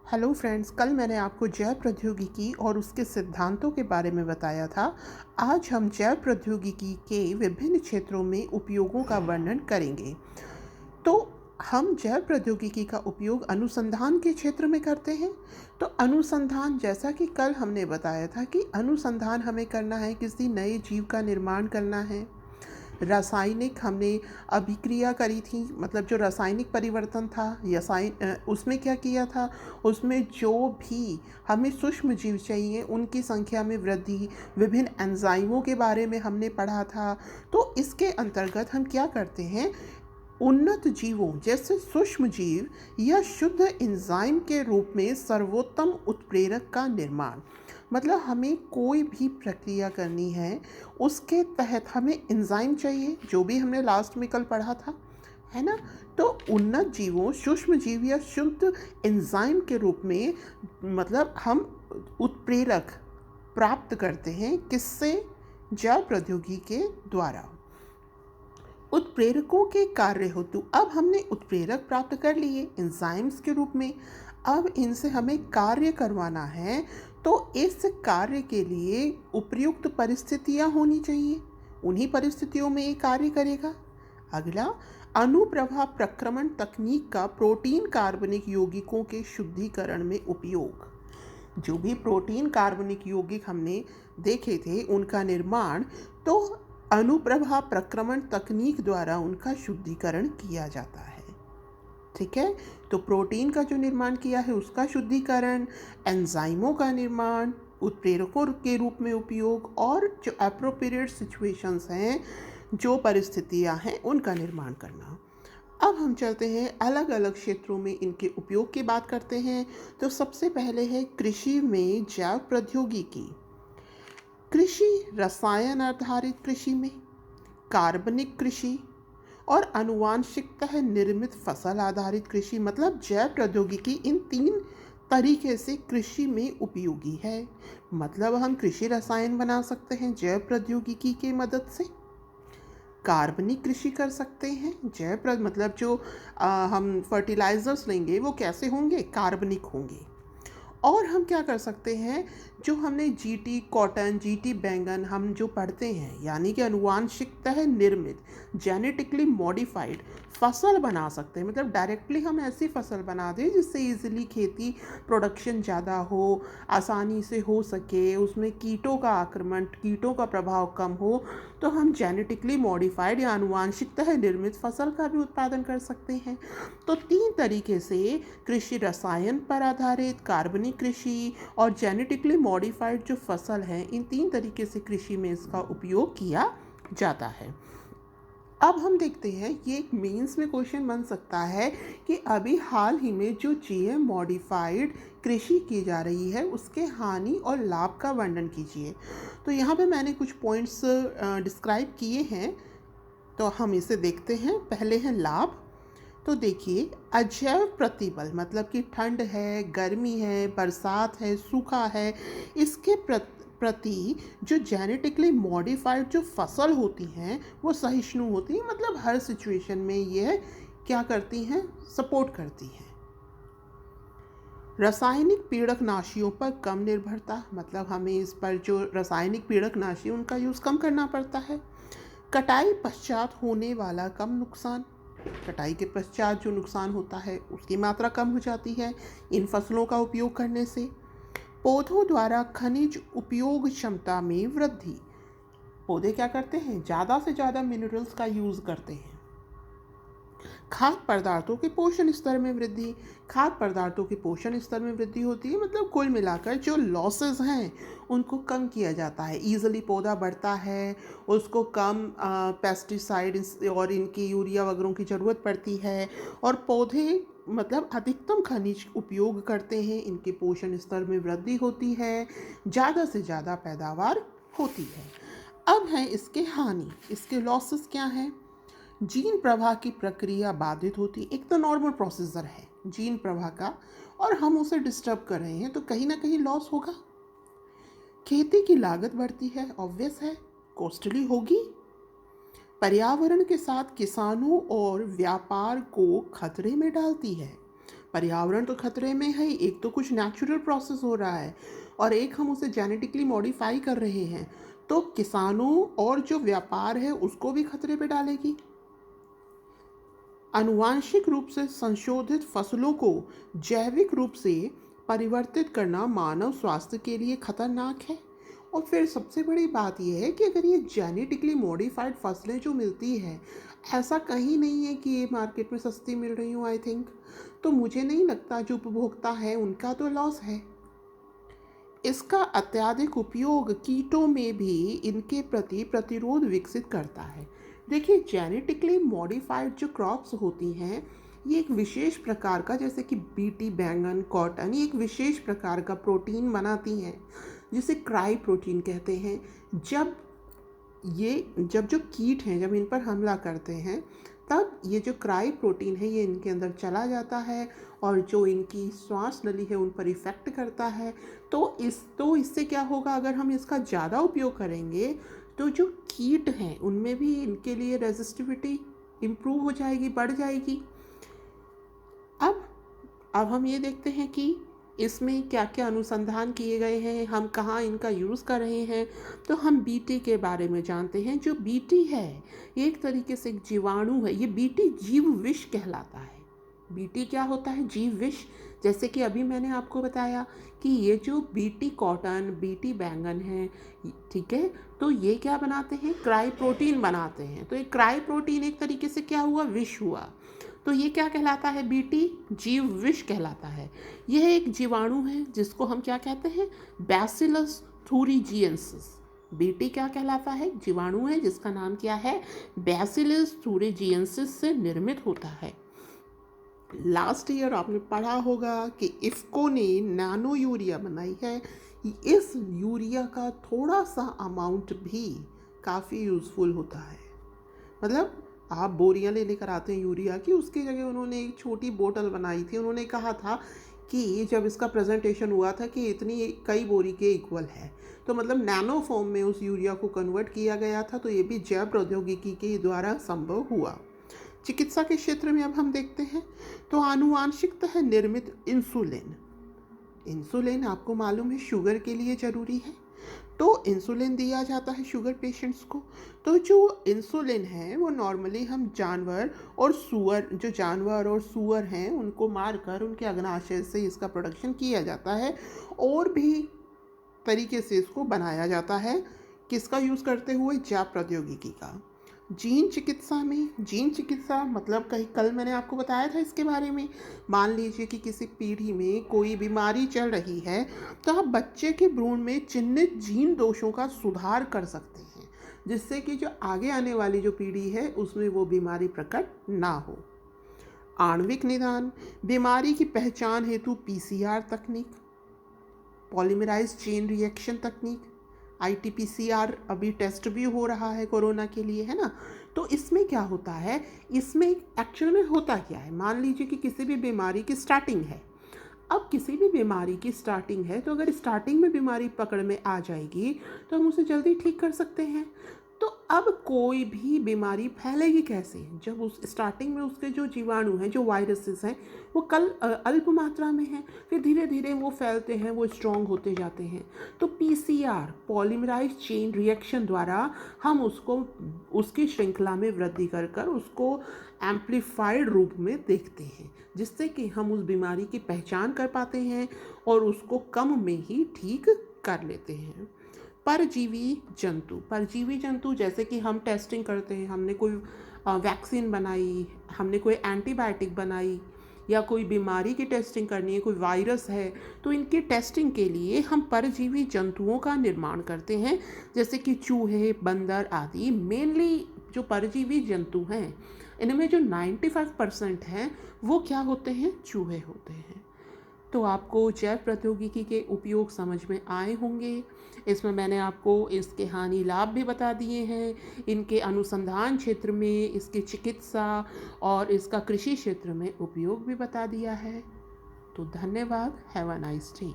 Hello friends, कल मैंने आपको जैव प्रौद्योगिकी और उसके सिद्धांतों के बारे में बताया था। आज हम जैव प्रौद्योगिकी के विभिन्न क्षेत्रों में उपयोगों का वर्णन करेंगे। तो हम जैव प्रौद्योगिकी का उपयोग अनुसंधान के क्षेत्र में करते हैं। तो अनुसंधान, जैसा कि कल हमने बताया था कि अनुसंधान हमें करना है, किसी नए जीव का निर्माण करना है। रासायनिक हमने अभिक्रिया करी थी, मतलब जो रासायनिक परिवर्तन था उसमें क्या किया था, उसमें जो भी हमें सूक्ष्म जीव चाहिए उनकी संख्या में वृद्धि, विभिन्न एंजाइमों के बारे में हमने पढ़ा था। तो इसके अंतर्गत हम क्या करते हैं, उन्नत जीवों जैसे सूक्ष्म जीव या शुद्ध एंजाइम के रूप में सर्वोत्तम उत्प्रेरक का निर्माण। मतलब हमें कोई भी प्रक्रिया करनी है, उसके तहत हमें एंजाइम चाहिए, जो भी हमने लास्ट में कल पढ़ा था, है ना। तो उन्नत जीवों, सूक्ष्म जीव या शुद्ध एंजाइम के रूप में, मतलब हम उत्प्रेरक प्राप्त करते हैं, किससे? जैव प्रौद्योगिकी के द्वारा। उत्प्रेरकों के कार्य हेतु अब हमने उत्प्रेरक प्राप्त कर लिए एंजाइम्स के रूप में। अब इनसे हमें कार्य करवाना है, तो इस कार्य के लिए उपयुक्त परिस्थितियां होनी चाहिए, उन्हीं परिस्थितियों में ये कार्य करेगा। अगला, अनुप्रभा प्रक्रमण तकनीक का प्रोटीन कार्बनिक यौगिकों के शुद्धिकरण में उपयोग। जो भी प्रोटीन कार्बनिक यौगिक हमने देखे थे उनका निर्माण, तो अनुप्रभा प्रक्रमण तकनीक द्वारा उनका शुद्धिकरण किया जाता है। ठीक है, तो प्रोटीन का जो निर्माण किया है उसका शुद्धिकरण, एंजाइमों का निर्माण, उत्प्रेरकों के रूप में उपयोग, और जो एप्रोप्रिएट सिचुएशंस हैं, जो परिस्थितियां हैं, उनका निर्माण करना। अब हम चलते हैं अलग अलग क्षेत्रों में इनके उपयोग की बात करते हैं। तो सबसे पहले है कृषि में जैव प्रौद्योगिकी। कृषि, रसायन आधारित कृषि में, कार्बनिक कृषि और आनुवांशिकतः निर्मित फसल आधारित कृषि, मतलब जैव प्रौद्योगिकी इन तीन तरीके से कृषि में उपयोगी है। मतलब हम कृषि रसायन बना सकते हैं जैव प्रौद्योगिकी की मदद से, कार्बनिक कृषि कर सकते हैं, मतलब जो हम फर्टिलाइजर्स लेंगे वो कैसे होंगे, कार्बनिक होंगे। और हम क्या कर सकते हैं, जो हमने जीटी कॉटन, जीटी बैंगन हम जो पढ़ते हैं, यानी कि अनुवांशिकतः निर्मित, जेनेटिकली मॉडिफाइड फसल बना सकते हैं। मतलब डायरेक्टली हम ऐसी फसल बना दें जिससे इजीली खेती प्रोडक्शन ज़्यादा हो, आसानी से हो सके, उसमें कीटों का आक्रमण, कीटों का प्रभाव कम हो। तो हम जेनेटिकली मॉडिफाइड या अनुवांशिकतः निर्मित फसल का भी उत्पादन कर सकते हैं। तो तीन तरीके से कृषि, रसायन पर आधारित, कार्बनिक कृषि और जेनेटिकली मॉडिफाइड जो फसल है, इन तीन तरीके से कृषि में इसका उपयोग किया जाता है। अब हम देखते हैं, ये एक मेंस में क्वेश्चन बन सकता है कि अभी हाल ही में जो जीएम मॉडिफाइड कृषि की जा रही है उसके हानि और लाभ का वर्णन कीजिए। तो यहाँ पे मैंने कुछ पॉइंट्स डिस्क्राइब किए हैं, तो हम इसे देखते हैं। पहले है लाभ। तो देखिए, अजैव प्रतिबल, मतलब कि ठंड है, गर्मी है, बरसात है, सूखा है, इसके प्रति जो जेनेटिकली मॉडिफाइड जो फसल होती हैं वो सहिष्णु होती हैं। मतलब हर सिचुएशन में ये क्या करती हैं, सपोर्ट करती हैं। रासायनिक पीड़कनाशियों पर कम निर्भरता, मतलब हमें इस पर जो रासायनिक पीड़कनाशी उनका यूज़ कम करना पड़ता है। कटाई पश्चात होने वाला कम नुकसान, कटाई के पश्चात जो नुकसान होता है उसकी मात्रा कम हो जाती है इन फसलों का उपयोग करने से। पौधों द्वारा खनिज उपयोग क्षमता में वृद्धि, पौधे क्या करते हैं, ज़्यादा से ज़्यादा मिनरल्स का यूज़ करते हैं। खाद्य पदार्थों के पोषण स्तर में वृद्धि, खाद्य पदार्थों के पोषण स्तर में वृद्धि होती है। मतलब कुल मिलाकर जो लॉसेस हैं उनको कम किया जाता है, ईजिली पौधा बढ़ता है, उसको कम पेस्टिसाइड और इनकी यूरिया वगैरह की ज़रूरत पड़ती है, और पौधे मतलब अधिकतम खनिज उपयोग करते हैं, इनके पोषण स्तर में वृद्धि होती है, ज़्यादा से ज़्यादा पैदावार होती है। अब है इसके हानि, इसके लॉसेस क्या हैं? जीन प्रवाह की प्रक्रिया बाधित होती, एक तो नॉर्मल प्रोसीजर है जीन प्रवाह का, और हम उसे डिस्टर्ब कर रहे हैं, तो कहीं ना कहीं लॉस होगा। खेती की लागत बढ़ती है, ऑब्वियस है, कॉस्टली होगी। पर्यावरण के साथ किसानों और व्यापार को खतरे में डालती है, पर्यावरण तो खतरे में है ही, एक तो कुछ नेचुरल प्रोसेस हो रहा है और एक हम उसे जेनेटिकली मॉडिफाई कर रहे हैं, तो किसानों और जो व्यापार है उसको भी खतरे पे डालेगी। आनुवांशिक रूप से संशोधित फसलों को जैविक रूप से परिवर्तित करना मानव स्वास्थ्य के लिए खतरनाक है। और फिर सबसे बड़ी बात यह है कि अगर ये जेनेटिकली मॉडिफाइड फसलें जो मिलती है, ऐसा कहीं नहीं है कि ये मार्केट में सस्ती मिल रही हूँ आई थिंक, तो मुझे नहीं लगता जो उपभोक्ता है उनका तो लॉस है। इसका अत्यधिक उपयोग कीटों में भी इनके प्रति प्रतिरोध विकसित करता है। देखिए, जेनेटिकली मॉडिफाइड जो क्रॉप्स होती हैं, ये एक विशेष प्रकार का, जैसे कि बीटी, बैंगन, कॉटन, ये एक विशेष प्रकार का प्रोटीन बनाती हैं जिसे क्राई प्रोटीन कहते हैं। जब जो कीट हैं जब इन पर हमला करते हैं, तब ये जो क्राई प्रोटीन है ये इनके अंदर चला जाता है और जो इनकी श्वास नली है उन पर इफ़ेक्ट करता है। तो इससे क्या होगा, अगर हम इसका ज़्यादा उपयोग करेंगे तो जो कीट हैं उनमें भी इनके लिए रेजिस्टिविटी इम्प्रूव हो जाएगी, बढ़ जाएगी। अब हम ये देखते हैं कि इसमें क्या क्या अनुसंधान किए गए हैं, हम कहाँ इनका यूज़ कर रहे हैं। तो हम बीटी के बारे में जानते हैं। जो बीटी है ये एक तरीके से एक जीवाणु है। ये बीटी जीव विष कहलाता है। बीटी क्या होता है? जीव विष। जैसे कि अभी मैंने आपको बताया कि ये जो बीटी कॉटन, बीटी बैंगन है, ठीक है, तो ये क्या बनाते हैं? क्राई प्रोटीन बनाते हैं। तो ये क्राई प्रोटीन एक तरीके से क्या हुआ? विष हुआ। तो ये क्या कहलाता है? बीटी जीव विष कहलाता है। यह एक जीवाणु है जिसको हम क्या कहते हैं? बैसिलस थूरिजिएंसिस। बीटी क्या कहलाता है? जीवाणु है जिसका नाम क्या है? बैसिलस थूरिजिएंसिस से निर्मित होता है। लास्ट ईयर आपने पढ़ा होगा कि इफ़को ने नैनो यूरिया बनाई है। इस यूरिया का थोड़ा सा अमाउंट भी काफ़ी यूज़फुल होता है। मतलब आप बोरियां ले लेकर आते हैं यूरिया की, उसकी जगह उन्होंने एक छोटी बोतल बनाई थी। उन्होंने कहा था कि जब इसका प्रेजेंटेशन हुआ था कि इतनी कई बोरी के इक्वल है, तो मतलब नैनो फॉर्म में उस यूरिया को कन्वर्ट किया गया था। तो ये भी जैव प्रौद्योगिकी के द्वारा संभव हुआ। चिकित्सा के क्षेत्र में अब हम देखते हैं तो आनुवांशिकतः निर्मित इंसुलिन आपको मालूम है शुगर के लिए ज़रूरी है, तो इंसुलिन दिया जाता है शुगर पेशेंट्स को। तो जो इंसुलिन है वो नॉर्मली हम जानवर और सूअर हैं उनको मारकर उनके अग्नाशय से इसका प्रोडक्शन किया जाता है, और भी तरीके से इसको बनाया जाता है। किसका यूज़ करते हुए? जैव प्रौद्योगिकी का। जीन चिकित्सा मतलब कल मैंने आपको बताया था इसके बारे में। मान लीजिए कि किसी पीढ़ी में कोई बीमारी चल रही है, तो आप बच्चे के भ्रूण में चिन्हित जीन दोषों का सुधार कर सकते हैं, जिससे कि जो आगे आने वाली जो पीढ़ी है उसमें वो बीमारी प्रकट ना हो। आणविक निदान, बीमारी की पहचान हेतु PCR तकनीक, पॉलीमराइज चेन रिएक्शन तकनीक, RT-PCR अभी टेस्ट भी हो रहा है कोरोना के लिए, है ना। तो इसमें क्या होता है, इसमें एक्चुअल में होता क्या है, मान लीजिए कि किसी भी बीमारी की स्टार्टिंग है। अब किसी भी बीमारी की स्टार्टिंग है, तो अगर स्टार्टिंग में बीमारी पकड़ में आ जाएगी तो हम उसे जल्दी ठीक कर सकते हैं। तो अब कोई भी बीमारी फैलेगी कैसे? जब उस स्टार्टिंग में उसके जो जीवाणु हैं, जो वायरसेस हैं, वो अल्प मात्रा में हैं, फिर धीरे धीरे वो फैलते हैं, वो स्ट्रॉन्ग होते जाते हैं। तो PCR पॉलीमराइज चेन रिएक्शन द्वारा हम उसको उसकी श्रृंखला में वृद्धि कर कर उसको एम्प्लीफाइड रूप में देखते हैं, जिससे कि हम उस बीमारी की पहचान कर पाते हैं और उसको कम में ही ठीक कर लेते हैं। परजीवी जंतु जैसे कि हम टेस्टिंग करते हैं, हमने कोई वैक्सीन बनाई, हमने कोई एंटीबायोटिक बनाई, या कोई बीमारी की टेस्टिंग करनी है, कोई वायरस है, तो इनकी टेस्टिंग के लिए हम परजीवी जंतुओं का निर्माण करते हैं, जैसे कि चूहे, बंदर आदि। मेनली जो परजीवी जंतु हैं, इनमें जो 95% हैं वो क्या होते हैं? चूहे होते हैं। तो आपको जैव प्रौद्योगिकी के उपयोग समझ में आए होंगे। इसमें मैंने आपको इसके हानि लाभ भी बता दिए हैं, इनके अनुसंधान क्षेत्र में, इसकी चिकित्सा और इसका कृषि क्षेत्र में उपयोग भी बता दिया है। तो धन्यवाद। Have a nice day.